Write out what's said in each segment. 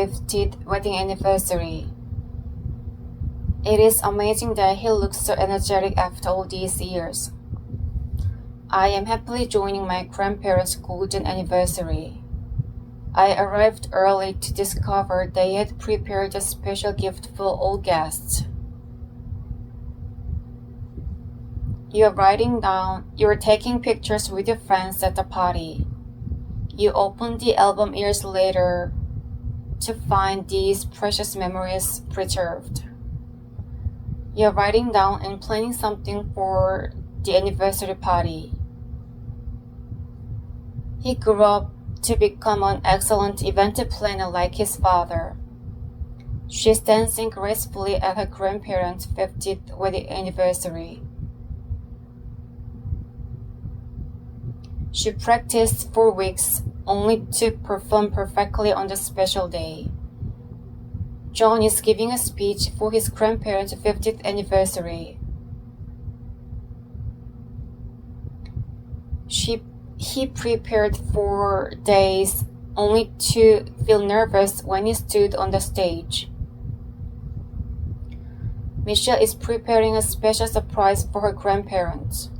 50th wedding anniversary. It is amazing that he looks so energetic after all these years. I am happily joining my grandparents' golden anniversary. I arrived early to discover they had prepared a special gift for all guests. You are taking pictures with your friends at the party. You open the album years later to find these precious memories preserved. You're writing down and planning something for the anniversary party. He grew up to become an excellent event planner like his father. She's dancing gracefully at her grandparents' 50th wedding anniversary. She practiced for weeks only to perform perfectly on the special day. John is giving a speech for his grandparents' 50th anniversary. He prepared for days only to feel nervous when he stood on the stage. Michelle is preparing a special surprise for her grandparents.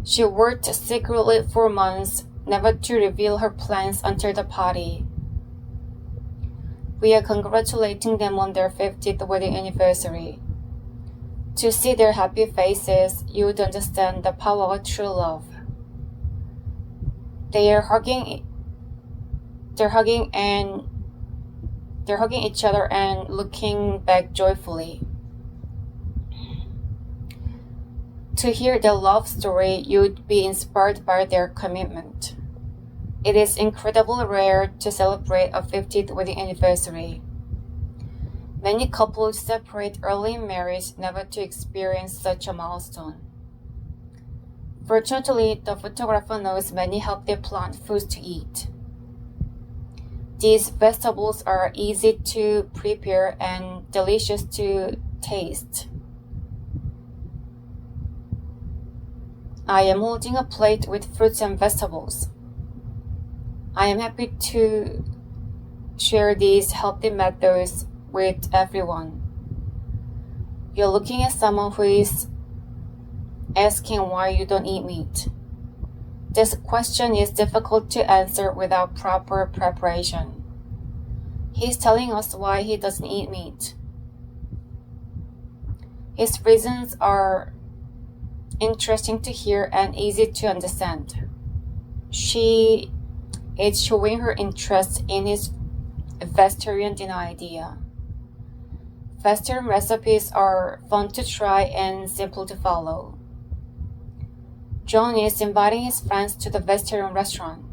She worked secretly for months, never to reveal her plans until the party. We are congratulating them on their 50th wedding anniversary. To see their happy faces, you would understand the power of true love. They're hugging each other and looking back joyfully. To hear their love story, you'd be inspired by their commitment. It is incredibly rare to celebrate a 50th wedding anniversary. Many couples separate early in marriage never to experience such a milestone. Fortunately, the photographer knows many healthy plant foods to eat. These vegetables are easy to prepare and delicious to taste. I am holding a plate with fruits and vegetables. I am happy to share these healthy methods with everyone. You're looking at someone who is asking why you don't eat meat. This question is difficult to answer without proper preparation. He's telling us why he doesn't eat meat. His reasons are interesting to hear and easy to understand. She is showing her interest in his vegetarian dinner idea. Vegetarian recipes are fun to try and simple to follow. John is inviting his friends to the vegetarian restaurant.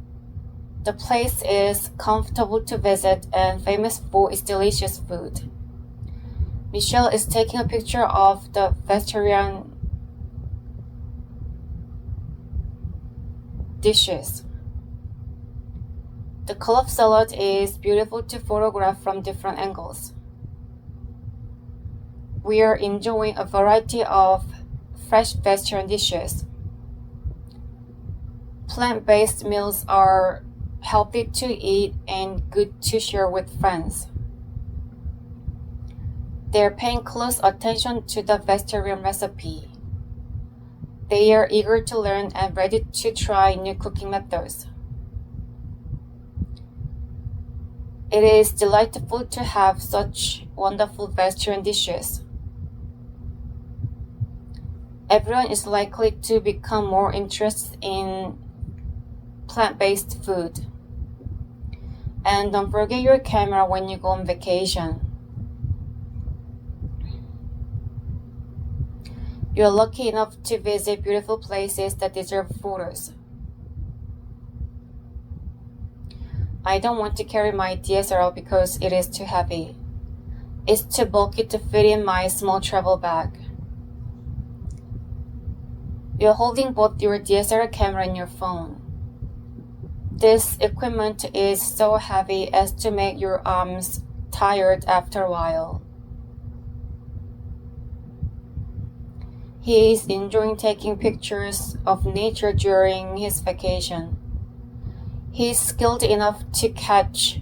The place is comfortable to visit and famous for its delicious food. Michelle is taking a picture of the vegetarian dishes. The collard salad is beautiful to photograph from different angles. We are enjoying a variety of fresh vegetarian dishes. Plant-based meals are healthy to eat and good to share with friends. They're paying close attention to the vegetarian recipe. They are eager to learn and ready to try new cooking methods. It is delightful to have such wonderful vegetarian dishes. Everyone is likely to become more interested in plant-based food. And don't forget your camera when you go on vacation. You're lucky enough to visit beautiful places that deserve photos. I don't want to carry my DSLR because it is too heavy. It's too bulky to fit in my small travel bag. You're holding both your DSLR camera and your phone. This equipment is so heavy as to make your arms tired after a while. He is enjoying taking pictures of nature during his vacation. He is skilled enough to catch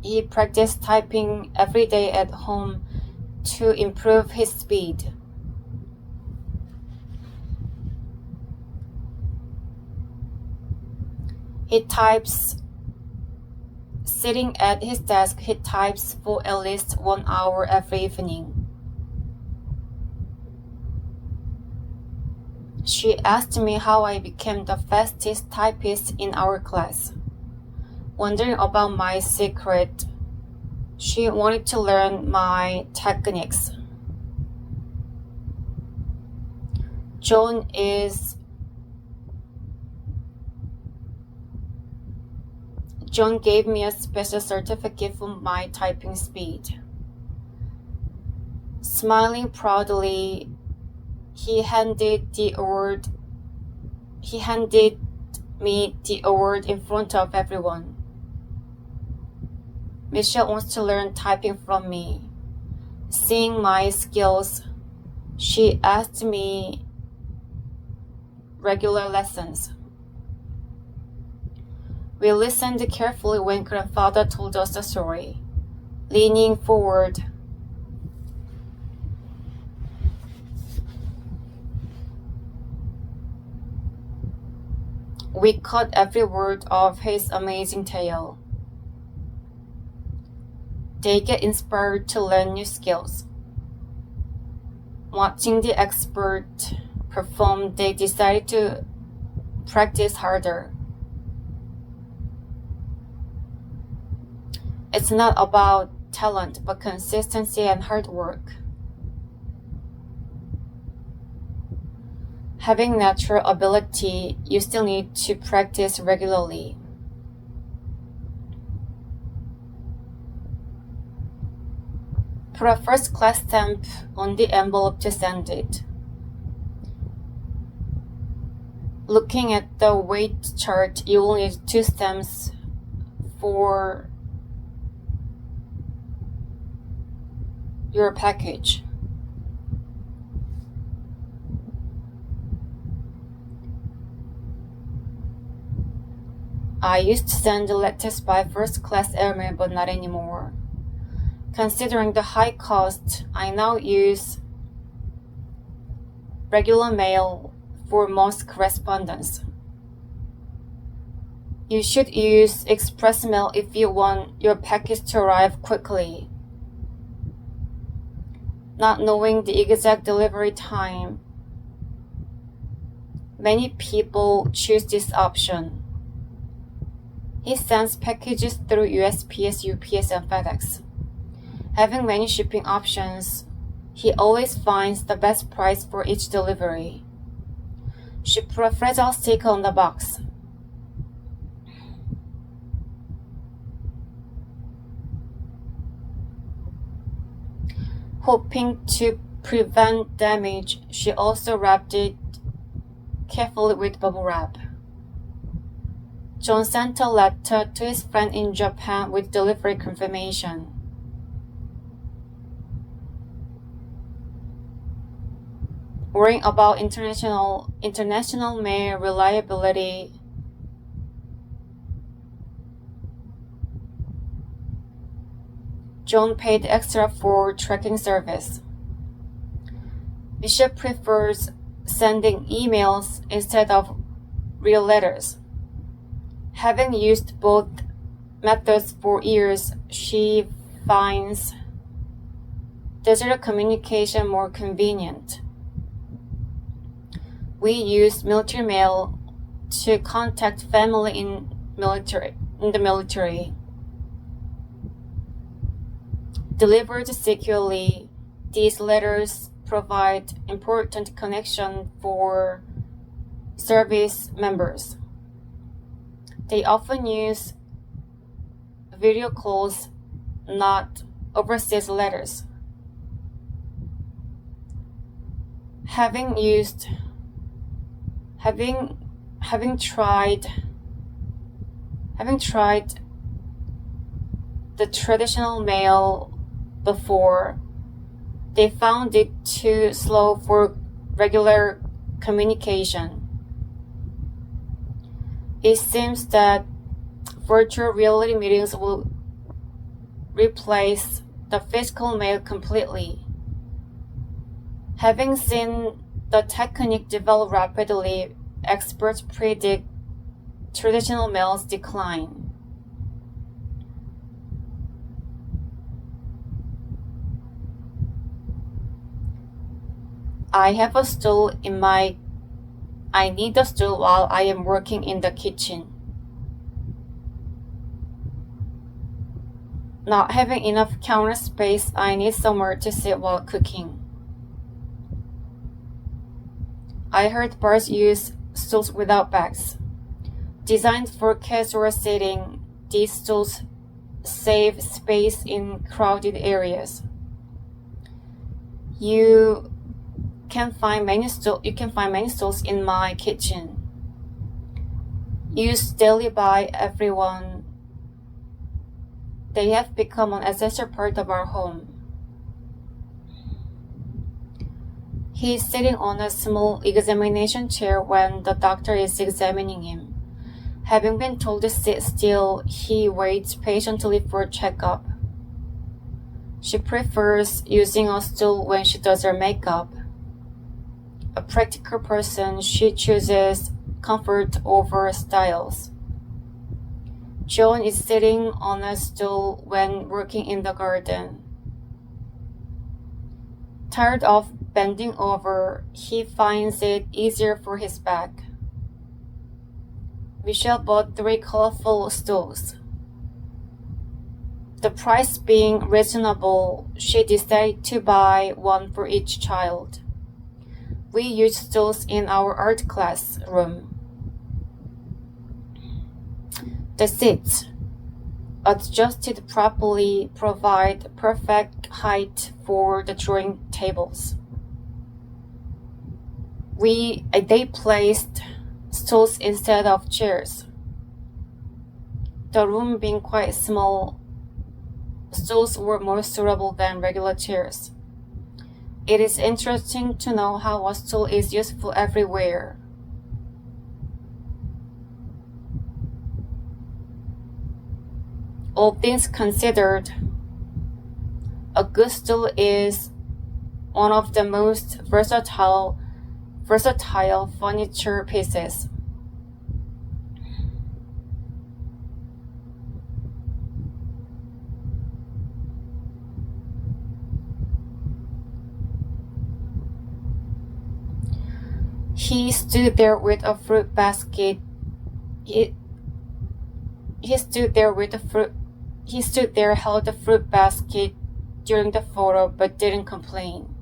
He practiced typing every day at home to improve his speed. He types sitting at his desk. He types for at least 1 hour every evening. She asked me how I became the fastest typist in our class. Wondering about my secret, she wanted to learn my techniques. John gave me a special certificate for my typing speed. Smiling proudly, he handed me the award in front of everyone. Michelle wants to learn typing from me. Seeing my skills, she asked me regular lessons. We listened carefully when grandfather told us the story. Leaning forward, we caught every word of his amazing tale. They get inspired to learn new skills. Watching the expert perform, they decided to practice harder. It's not about talent, but consistency and hard work. Having natural ability, you still need to practice regularly. Put a first-class stamp on the envelope to send it. Looking at the weight chart, you will need 2 stamps for your package. I used to send letters by first-class airmail, but not anymore. Considering the high cost, I now use regular mail for most correspondence. You should use express mail if you want your package to arrive quickly. Not knowing the exact delivery time, many people choose this option. He sends packages through USPS, UPS, and FedEx. Having many shipping options, he always finds the best price for each delivery. She put a fragile sticker on the box. Hoping to prevent damage, she also wrapped it carefully with bubble wrap. John sent a letter to his friend in Japan with delivery confirmation. Worrying about international mail reliability, John paid extra for tracking service. Bishop prefers sending emails instead of real letters. Having used both methods for years, she finds digital communication more convenient. We use military mail to contact family in the military. Delivered securely, these letters provide important connection for service members. They often use video calls, not overseas letters. Having tried the traditional mail before, they found it too slow for regular communication. It seems that virtual reality meetings will replace the physical meal completely. Having seen the technique develop rapidly, experts predict traditional meals decline. I need a stool while I am working in the kitchen. Not having enough counter space, I need somewhere to sit while cooking. I heard bars use stools without backs. Designed for casual sitting, these stools save space in crowded areas. You can find many stools in my kitchen. Used daily by everyone, they have become an essential part of our home. He is sitting on a small examination chair when the doctor is examining him. Having been told to sit still, he waits patiently for a checkup. She prefers using a stool when she does her makeup. A practical person, she chooses comfort over styles. John is sitting on a stool when working in the garden. Tired of bending over, he finds it easier for his back. Michelle bought 3 colorful stools. The price being reasonable, she decided to buy one for each child. We use stools in our art class room. The seats, adjusted properly, provide perfect height for the drawing tables. They placed stools instead of chairs. The room being quite small, stools were more suitable than regular chairs. It is interesting to know how a stool is useful everywhere. All things considered, a good stool is one of the most versatile furniture pieces. He stood there with a fruit basket. He stood there, held the fruit basket during the photo, but didn't complain.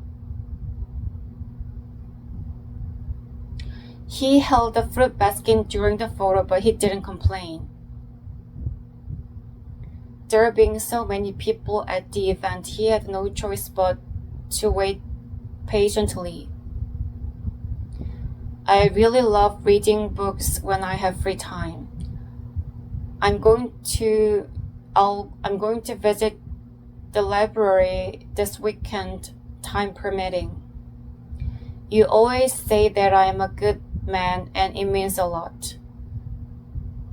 He held the fruit basket during the photo, but he didn't complain. There being so many people at the event, he had no choice but to wait patiently. I really love reading books when I have free time. I'm going to visit the library this weekend, time permitting. You always say that I am a good man, and it means a lot.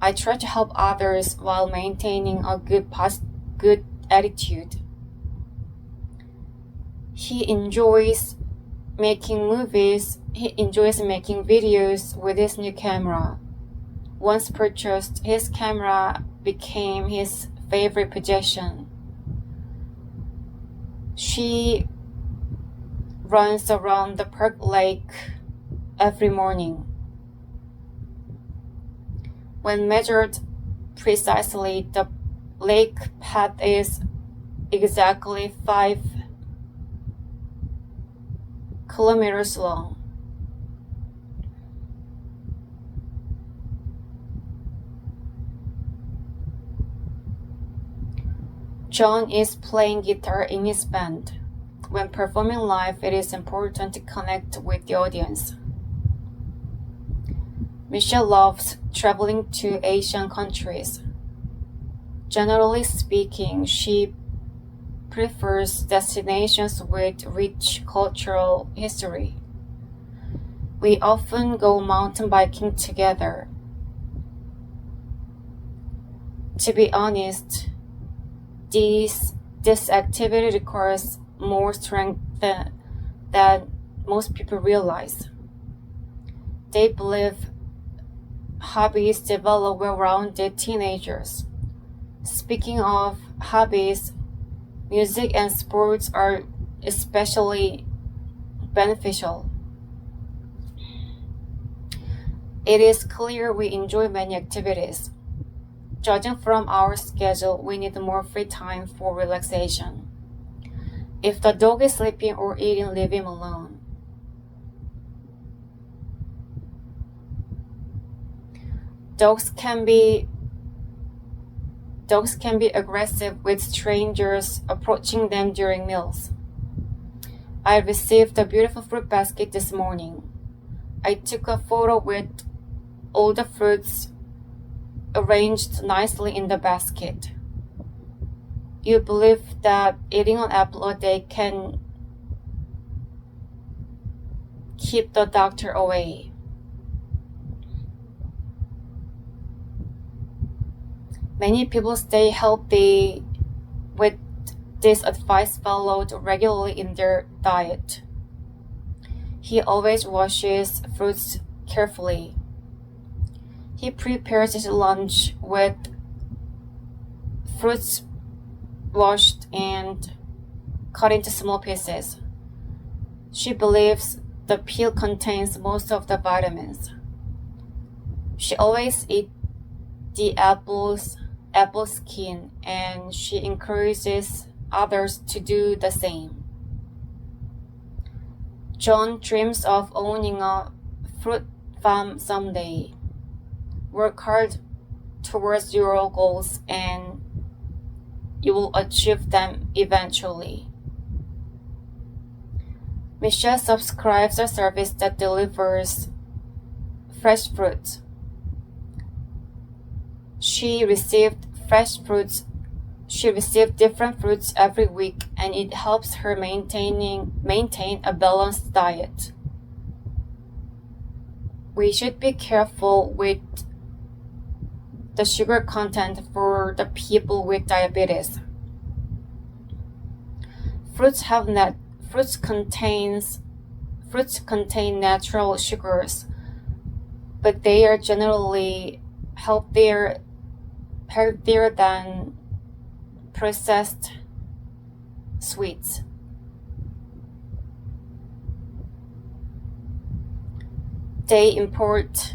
I try to help others while maintaining a good attitude. He enjoys making videos with his new camera. Once purchased, his camera became his favorite possession. She runs around the park lake every morning. When measured precisely, the lake path is exactly 5 kilometers long. John is playing guitar in his band. When performing live, it is important to connect with the audience. Michelle loves traveling to Asian countries. Generally speaking, she prefers destinations with rich cultural history. We often go mountain biking together. To be honest, these This activity requires more strength than most people realize. They believe hobbies develop well-rounded teenagers. Speaking of hobbies, music and sports are especially beneficial. It is clear we enjoy many activities. Judging from our schedule, we need more free time for relaxation. If the dog is sleeping or eating, leave him alone. Dogs can be aggressive with strangers approaching them during meals. I received a beautiful fruit basket this morning. I took a photo with all the fruits arranged nicely in the basket. You believe that eating an apple a day can keep the doctor away. Many people stay healthy with this advice followed regularly in their diet. He always washes fruits carefully. He prepares his lunch with fruits washed and cut into small pieces. She believes the peel contains most of the vitamins. She always eats the apple skin, and she encourages others to do the same. John dreams of owning a fruit farm someday. Work hard towards your goals and you will achieve them eventually. Michelle subscribes to a service that delivers fresh fruit. She received different fruits every week, and it helps her maintain a balanced diet. We should be careful with the sugar content for the people with diabetes. Fruits contain natural sugars, but they are generally healthier than processed sweets. They import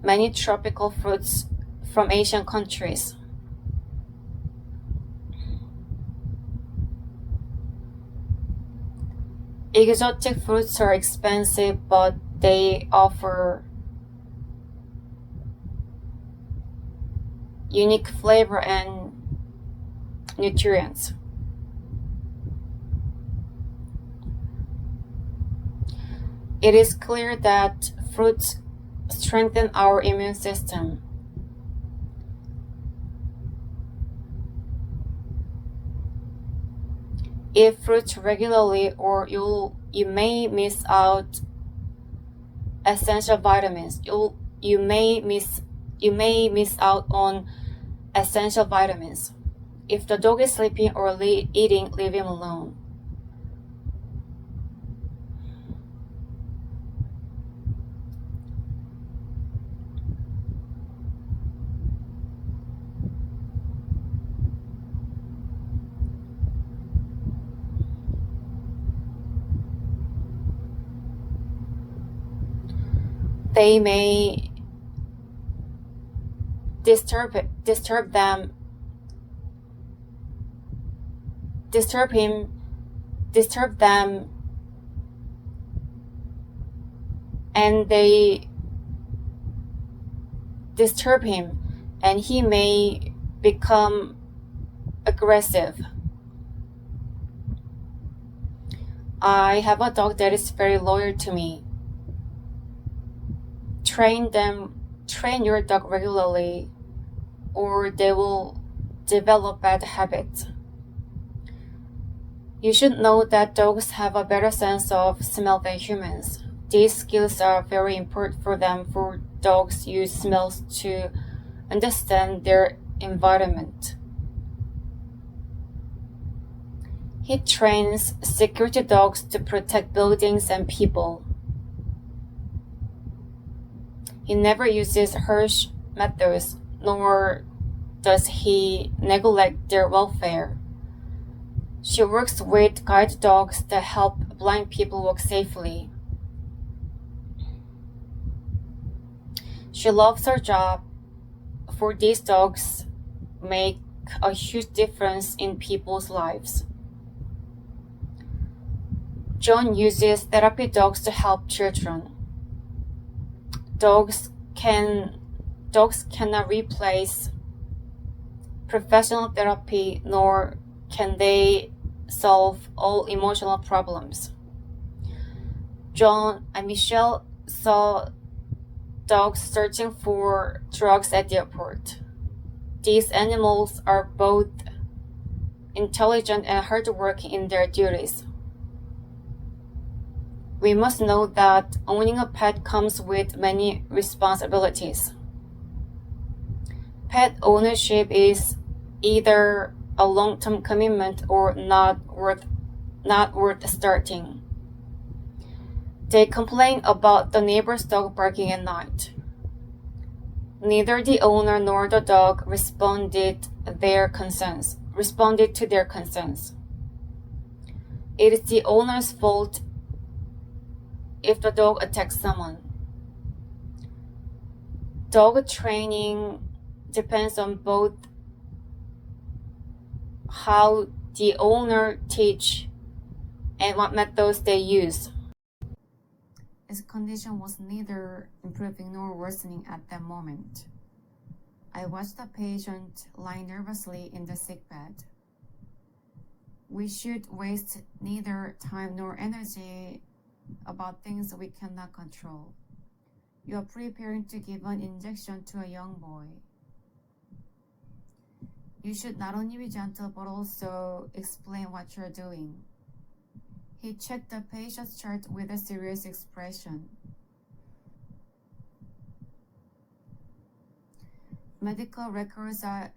many tropical fruits from Asian countries. Exotic fruits are expensive, but they offer unique flavor and nutrients. It is clear that fruits strengthen our immune system. Eat fruits regularly or you may miss out essential vitamins. You may miss out on essential vitamins. If the dog is sleeping or eating, leave him alone. They may disturb them, and they disturb him, and he may become aggressive. I have a dog that is very loyal to me. Train your dog regularly, or they will develop bad habits. You should know that dogs have a better sense of smell than humans. These skills are very important for them, for dogs use smells to understand their environment. He trains security dogs to protect buildings and people. He never uses harsh methods, nor does he neglect their welfare. She works with guide dogs that help blind people walk safely. She loves her job, for these dogs make a huge difference in people's lives. John uses therapy dogs to help children. Dogs cannot replace professional therapy, nor can they solve all emotional problems. John and Michelle saw dogs searching for drugs at the airport. These animals are both intelligent and hardworking in their duties. We must know that owning a pet comes with many responsibilities. Pet ownership is either a long-term commitment or not worth starting. They complain about the neighbor's dog barking at night. Neither the owner nor the dog responded to their concerns. It is the owner's fault if the dog attacks someone. Dog training depends on both how the owner teach and what methods they use. His condition was neither improving nor worsening at that moment. I watched the patient lie nervously in the sickbed. We should waste neither time nor energy about things we cannot control. You are preparing to give an injection to a young boy. You should not only be gentle but also explain what you are doing. He checked the patient's chart with a serious expression. Medical records are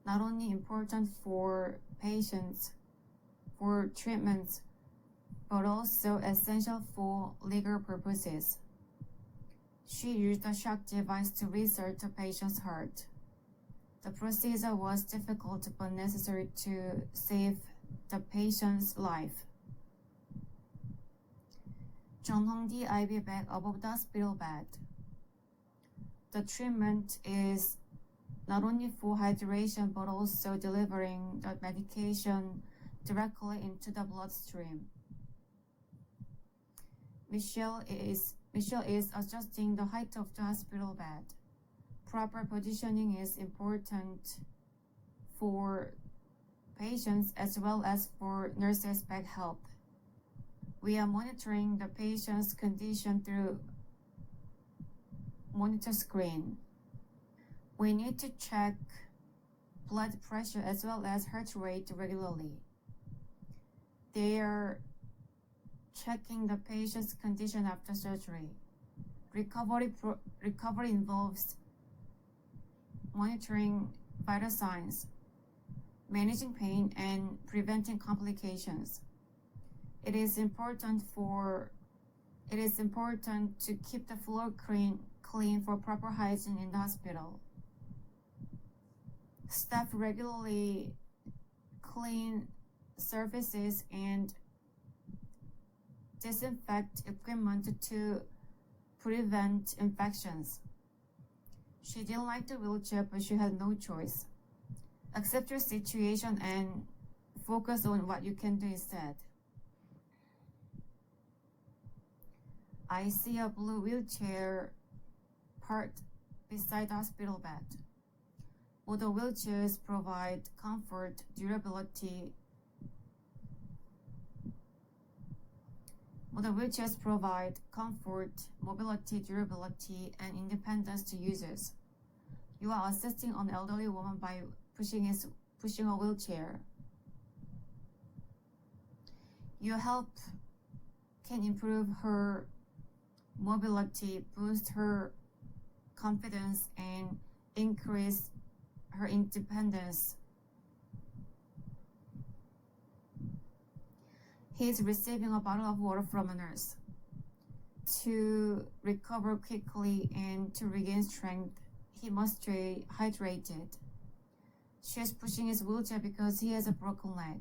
not only important for patients, for treatments, but also essential for legal purposes. She used a shock device to research the patient's heart. The procedure was difficult but necessary to save the patient's life. John hung the IV bag above the hospital bed. The treatment is not only for hydration but also delivering the medication directly into the bloodstream. Michelle is adjusting the height of the hospital bed. Proper positioning is important for patients as well as for nurses' back health. We are monitoring the patient's condition through monitor screen. We need to check blood pressure as well as heart rate regularly. They are checking the patient's condition after surgery. Recovery involves monitoring vital signs, managing pain, and preventing complications. It is important to keep the floor clean for proper hygiene in the hospital. Staff regularly clean surfaces and disinfect equipment to prevent infections. She didn't like the wheelchair, but she had no choice. Accept your situation and focus on what you can do instead. I see a blue wheelchair parked beside the hospital bed. Although wheelchairs provide comfort, durability, mobility, durability, and independence to users. You are assisting an elderly woman by pushing a wheelchair. Your help can improve her mobility, boost her confidence, and increase her independence. He is receiving a bottle of water from a nurse. To recover quickly and to regain strength, he must stay hydrated. She is pushing his wheelchair because he has a broken leg.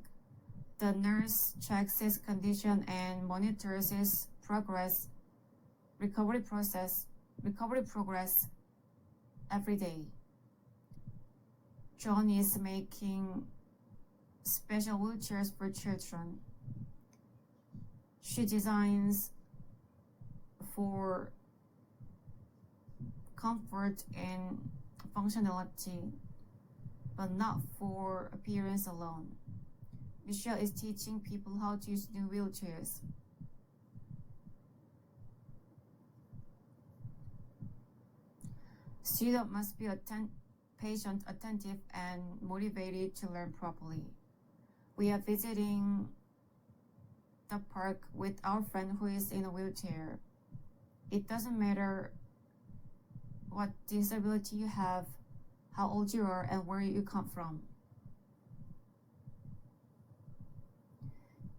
The nurse checks his condition and monitors his recovery progress every day. John is making special wheelchairs for children. She designs for comfort and functionality, but not for appearance alone. Michelle is teaching people how to use new wheelchairs. Students must be patient, attentive, and motivated to learn properly. We are visiting the park with our friend who is in a wheelchair. It doesn't matter what disability you have, how old you are, and where you come from.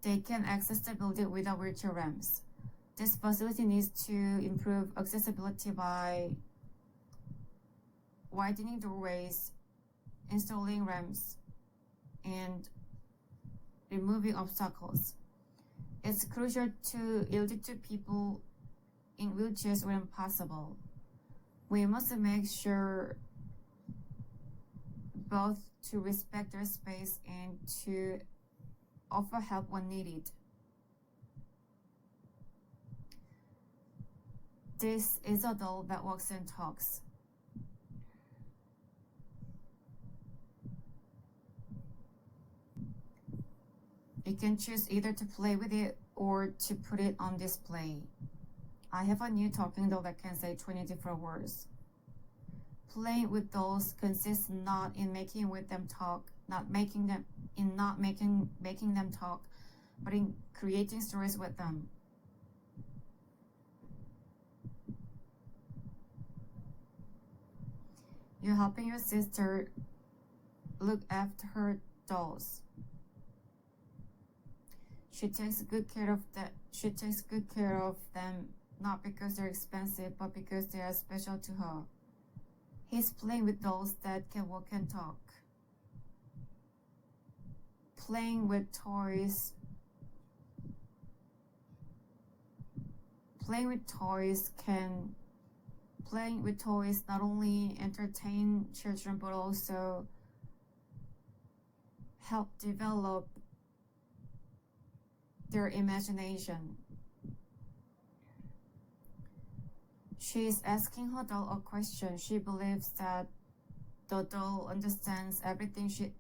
They can access the building without wheelchair ramps. This facility needs to improve accessibility by widening doorways, installing ramps, and removing obstacles. It's crucial to yield it to people in wheelchairs when possible. We must make sure both to respect their space and to offer help when needed. This is a doll that walks and talks. You can choose either to play with it or to put it on display. I have a new talking doll that can say 20 different words. Playing with dolls consists not in making them talk, making them talk, but in creating stories with them. You're helping your sister look after her dolls. She takes good care of them, not because they're expensive, but because they are special to her. He's playing with dolls that can walk and talk. Playing with toys not only entertain children but also help develop their imagination. She is asking her doll a question. She believes that the doll understands everything she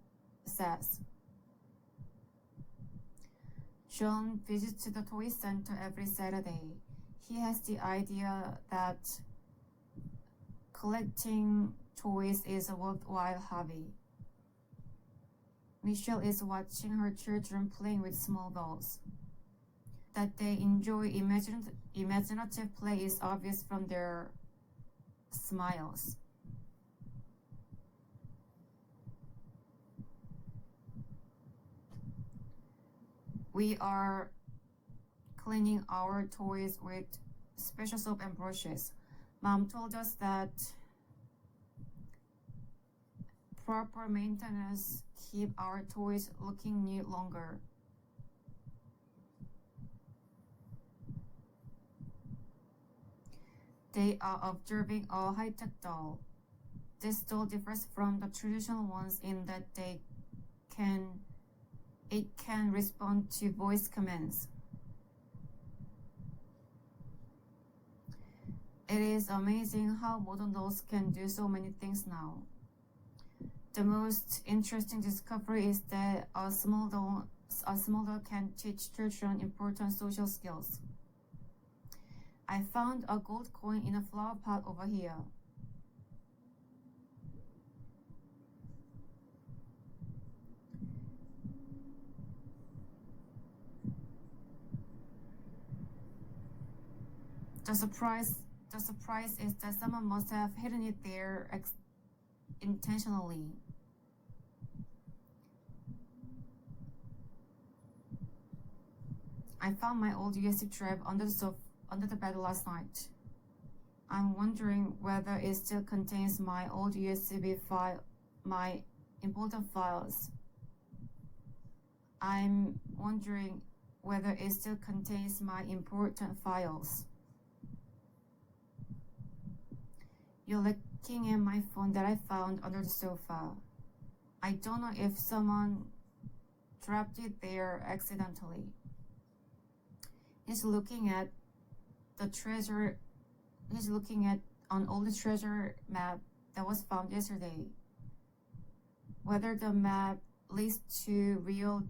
says. John visits the toy center every Saturday. He has the idea that collecting toys is a worthwhile hobby. Michelle is watching her children playing with small dolls. That they enjoy imaginative play is obvious from their smiles. We are cleaning our toys with special soap and brushes. Mom told us that proper maintenance keep our toys looking new longer. They are observing a high-tech doll. This doll differs from the traditional ones in that it can respond to voice commands. It is amazing how modern dolls can do so many things now. The most interesting discovery is that a small doll can teach children important social skills. I found a gold coin in a flower pot over here. The surprise is that someone must have hidden it there intentionally. I found my old USB drive under the bed last night. I'm wondering whether it still contains my old USB file, my important files. I'm wondering whether it still contains my important files. You're looking at my phone that I found under the sofa. I don't know if someone dropped it there accidentally. He's looking at an old treasure map that was found yesterday. Whether the map leads to real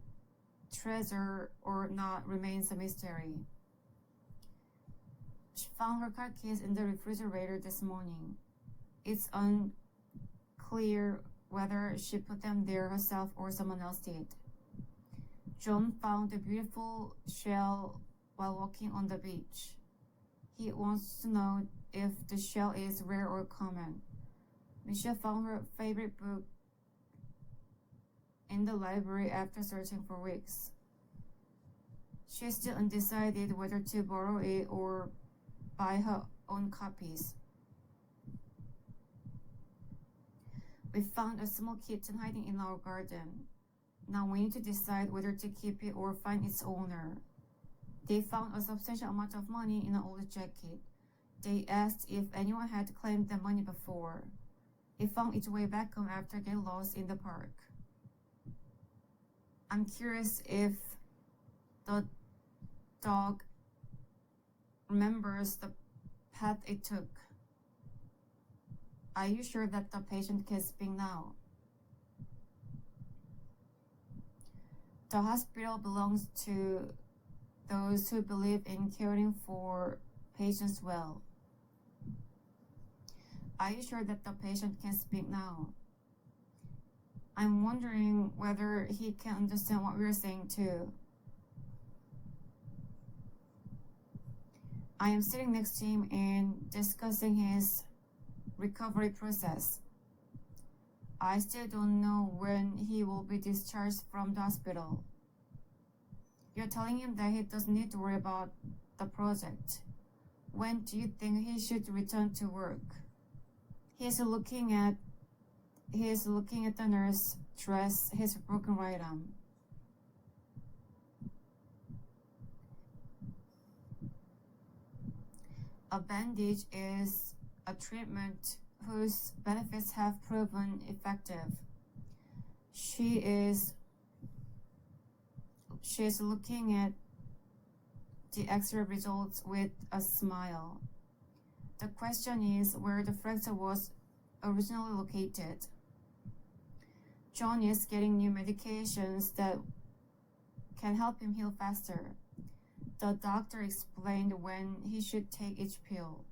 treasure or not remains a mystery. She found her car keys in the refrigerator this morning. It's unclear whether she put them there herself or someone else did. John found a beautiful shell while walking on the beach. He wants to know if the shell is rare or common. Michelle found her favorite book in the library after searching for weeks. She's still undecided whether to borrow it or buy her own copies. We found a small kitten hiding in our garden. Now we need to decide whether to keep it or find its owner. They found a substantial amount of money in an old jacket. They asked if anyone had claimed the money before. It found its way back home after getting lost in the park. I'm curious if the dog remembers the path it took. Are you sure that the patient can speak now? The hospital belongs to those who believe in caring for patients well. Are you sure that the patient can speak now? I'm wondering whether he can understand what we're saying too. I am sitting next to him and discussing his recovery process. I still don't know when he will be discharged from the hospital. You're telling him that he doesn't need to worry about the project. When do you think he should return to work? He's looking at the nurse dress his broken right arm. A bandage is a treatment whose benefits have proven effective. She is looking at the X-ray results with a smile. The question is where the fracture was originally located. John is getting new medications that can help him heal faster. The doctor explained when he should take each pill.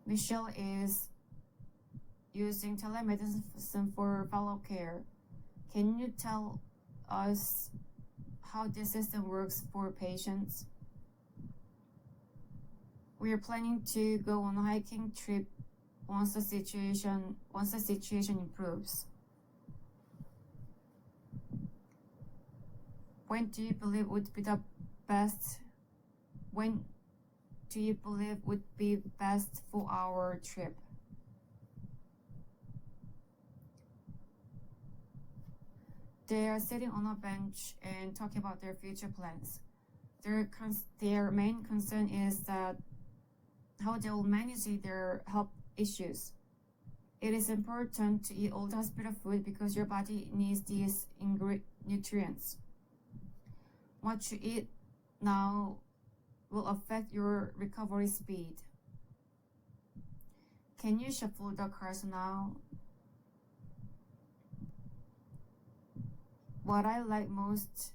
Michelle is using telemedicine for follow-up care. Can you tell us how this system works for patients? We are planning to go on a hiking trip once the situation improves. When do you believe would be best for our trip? They are sitting on a bench and talking about their future plans. Their main concern is that how they will manage their health issues. It is important to eat all the hospital food because your body needs these nutrients. What you eat now will affect your recovery speed. Can you shuffle the cards now? What I like most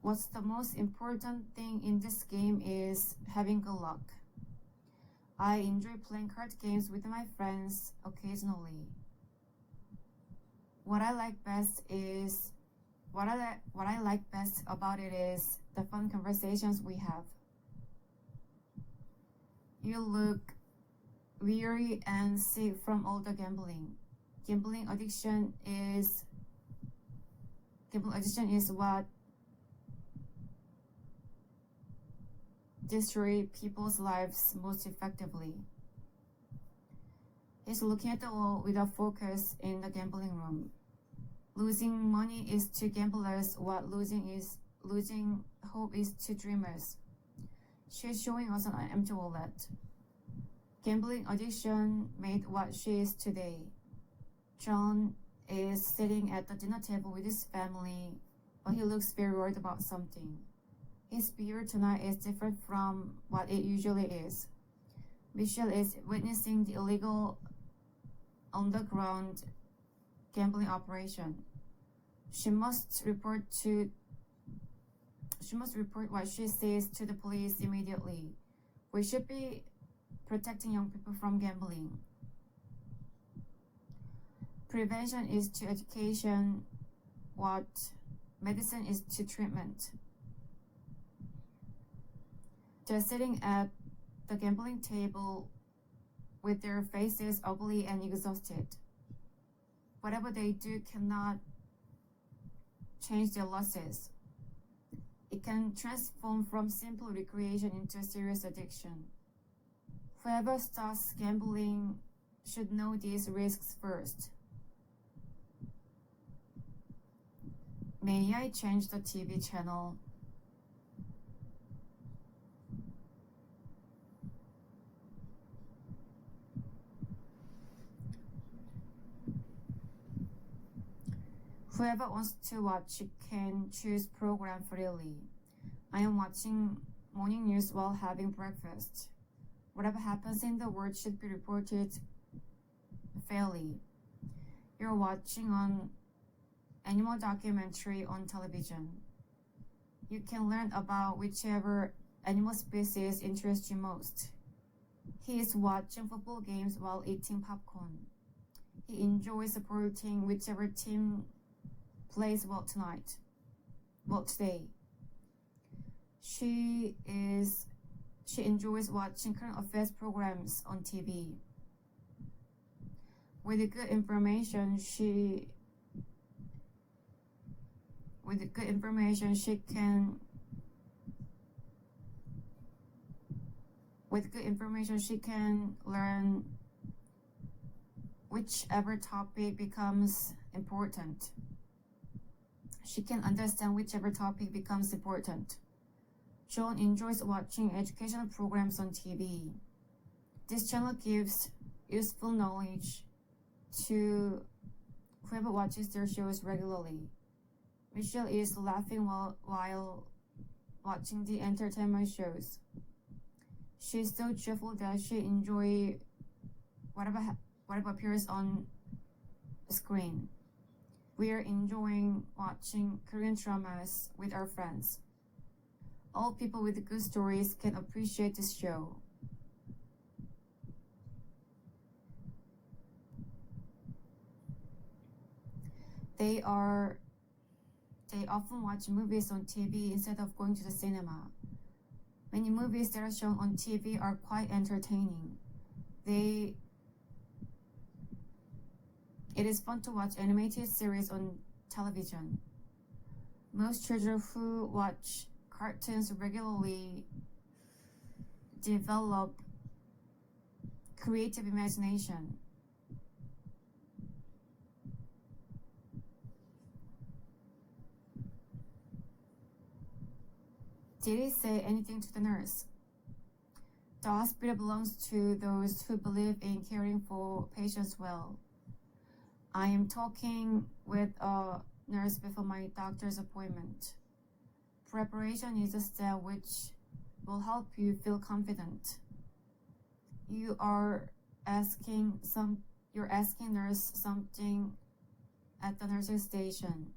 What's the most important thing in this game is having good luck. I enjoy playing card games with my friends occasionally. What I like best about it is the fun conversations we have. You look weary and sick from all the gambling. Gambling addiction is what destroys people's lives most effectively. He's looking at the wall without focus in the gambling room. Losing money is to gamblers what losing hope is to dreamers. She's showing us an empty wallet. Gambling addiction made what she is today. John is sitting at the dinner table with his family, but he looks very worried about something. His behavior tonight is different from what it usually is. Michelle is witnessing the illegal underground gambling operation. She must report what she sees to the police immediately. We should be protecting young people from gambling. Prevention is to education what medicine is to treatment. They're sitting at the gambling table with their faces ugly and exhausted. Whatever they do cannot change their losses. It can transform from simple recreation into a serious addiction. Whoever starts gambling should know these risks first. May I change the TV channel? Whoever wants to watch can choose program freely. I am watching morning news while having breakfast. Whatever happens in the world should be reported fairly. You're watching an animal documentary on television. You can learn about whichever animal species interests you most. He is watching football games while eating popcorn. He enjoys supporting whichever team plays well today. She enjoys watching current affairs programs on TV. With good information, she can learn whichever topic becomes important. She can understand whichever topic becomes important. John enjoys watching educational programs on TV. This channel gives useful knowledge to whoever watches their shows regularly. Michelle is laughing while watching the entertainment shows. She's so cheerful that she enjoys whatever appears on screen. We are enjoying watching Korean dramas with our friends. All people with good stories can appreciate this show. They often watch movies on TV instead of going to the cinema. Many movies that are shown on TV are quite entertaining. It is fun to watch animated series on television. Most children who watch cartoons regularly develop creative imagination. Did he say anything to the nurse? The hospital belongs to those who believe in caring for patients well. I am talking with a nurse before my doctor's appointment. Preparation is a step which will help you feel confident. You're asking nurse something at the nursing station.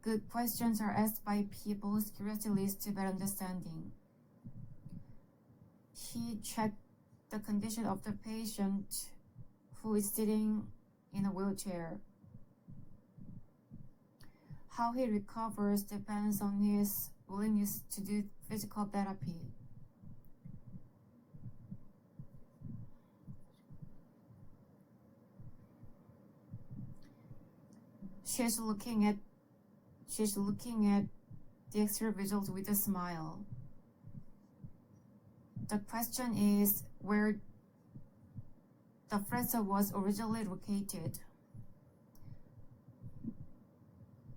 Good questions are asked by people whose curiosity leads to better understanding. He checked the condition of the patient who is sitting in a wheelchair. How he recovers depends on his willingness to do physical therapy. She's looking at the X-ray results with a smile. The question is where the freezer was originally located.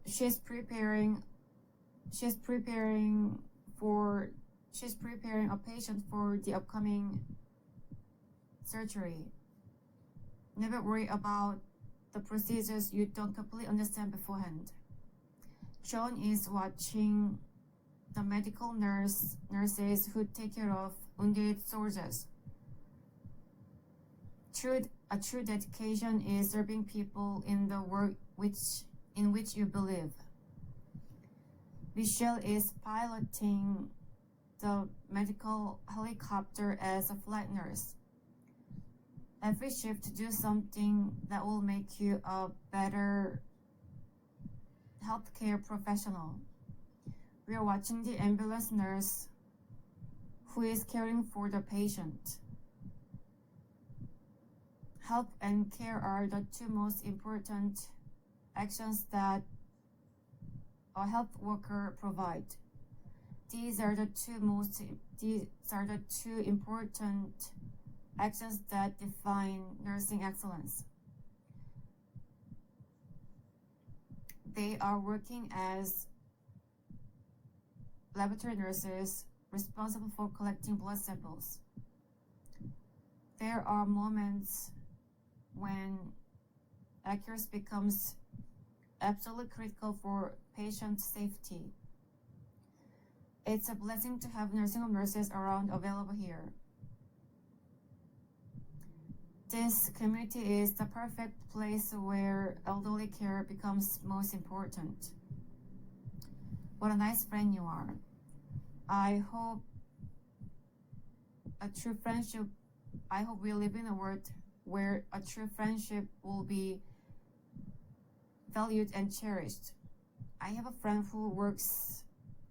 She's preparing a patient for the upcoming surgery. Never worry about the procedures you don't completely understand beforehand. John is watching the medical nurses who take care of wounded soldiers. A true dedication is serving people in the work in which you believe. Michelle is piloting the medical helicopter as a flight nurse. Every shift do something that will make you a better healthcare professional. We are watching the ambulance nurse who is caring for the patient. Help and care are the two most important actions that a health worker provides. These are the two important actions that define nursing excellence. They are working as laboratory nurses responsible for collecting blood samples. There are moments when accuracy becomes absolutely critical for patient safety. It's a blessing to have nursing home nurses around available here. This community is the perfect place where elderly care becomes most important. What a nice friend you are. I hope we live in a world where a true friendship will be valued and cherished. I have a friend who works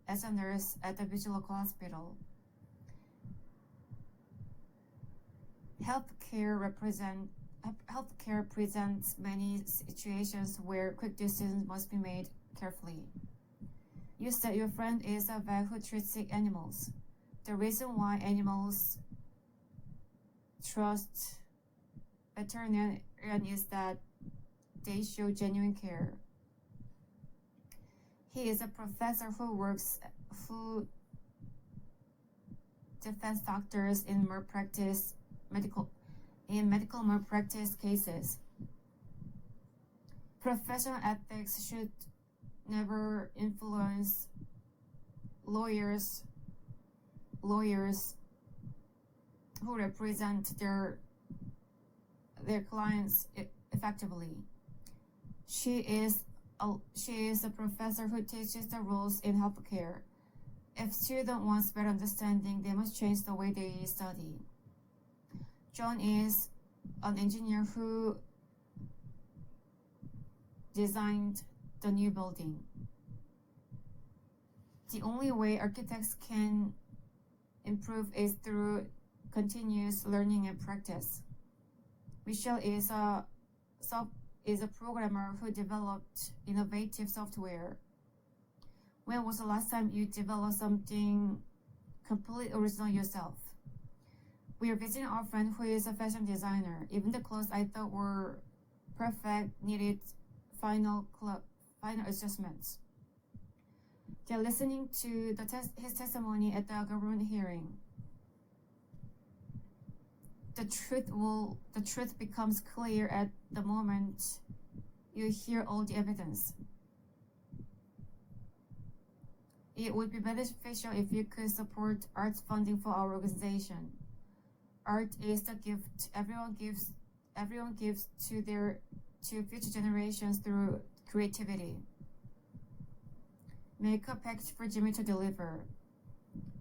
as a nurse at a busy local hospital. Healthcare presents many situations where quick decisions must be made carefully. You said your friend is a vet who treats sick animals. The reason why animals trust veterinarian is that they show genuine care. He is a professor who defends doctors in medical malpractice cases. Professional ethics should never influence lawyers who represent their clients effectively. She is a professor who teaches the rules in healthcare. If students want better understanding, they must change the way they study. John is an engineer who designed the new building. The only way architects can improve is through continuous learning and practice. Michelle is a programmer who developed innovative software. When was the last time you developed something completely original yourself? We are visiting our friend who is a fashion designer. Even the clothes I thought were perfect needed final adjustments. They're listening to his testimony at the government hearing. The truth becomes clear at the moment you hear all the evidence. It would be beneficial if you could support arts funding for our organization. Art is the gift everyone gives to future generations through creativity. Make a package for Jimmy to deliver.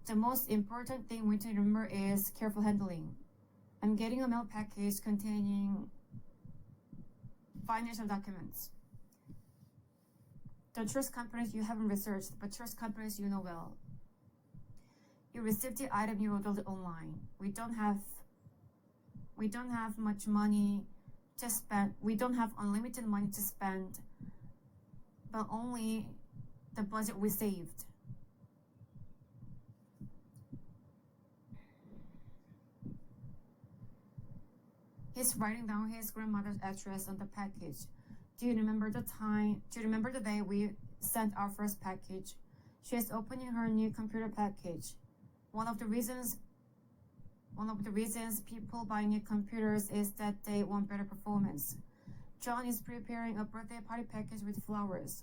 The most important thing we need to remember is careful handling. I'm getting a mail package containing financial documents. Don't trust companies you haven't researched, but trust companies you know well. You received the item you ordered online. We don't have much money to spend. We don't have unlimited money to spend but only the budget we saved. He's writing down his grandmother's address on the package. Do you remember the day we sent our first package? She is opening her new computer package. One of the reasons people buy new computers is that they want better performance. John is preparing a birthday party package with flowers.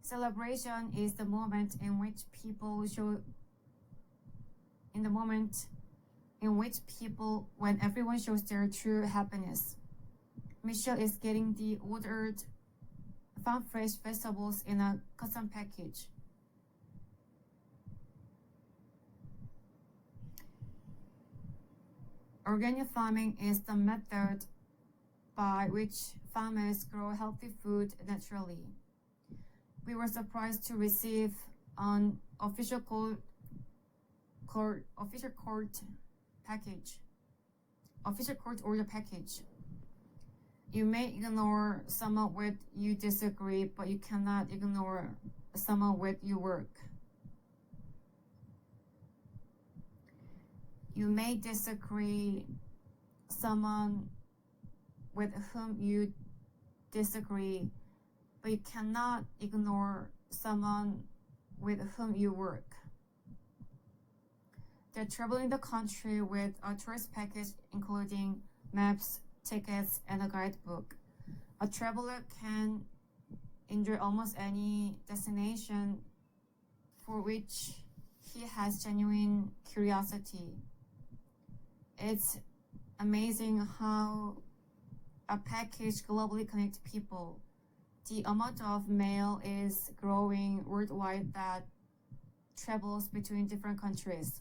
Celebration is the moment in which when everyone shows their true happiness. Michelle is getting the ordered farm fresh vegetables in a custom package. Organic farming is the method by which farmers grow healthy food naturally. We were surprised to receive an official court order package. You may ignore someone with you disagree, but you cannot ignore someone with you work. You may disagree someone with whom you disagree, but you cannot ignore someone with whom you work. They're traveling the country with a tourist package including maps, tickets, and a guidebook. A traveler can enjoy almost any destination for which he has genuine curiosity. It's amazing how a package globally connects people. The amount of mail is growing worldwide that travels between different countries.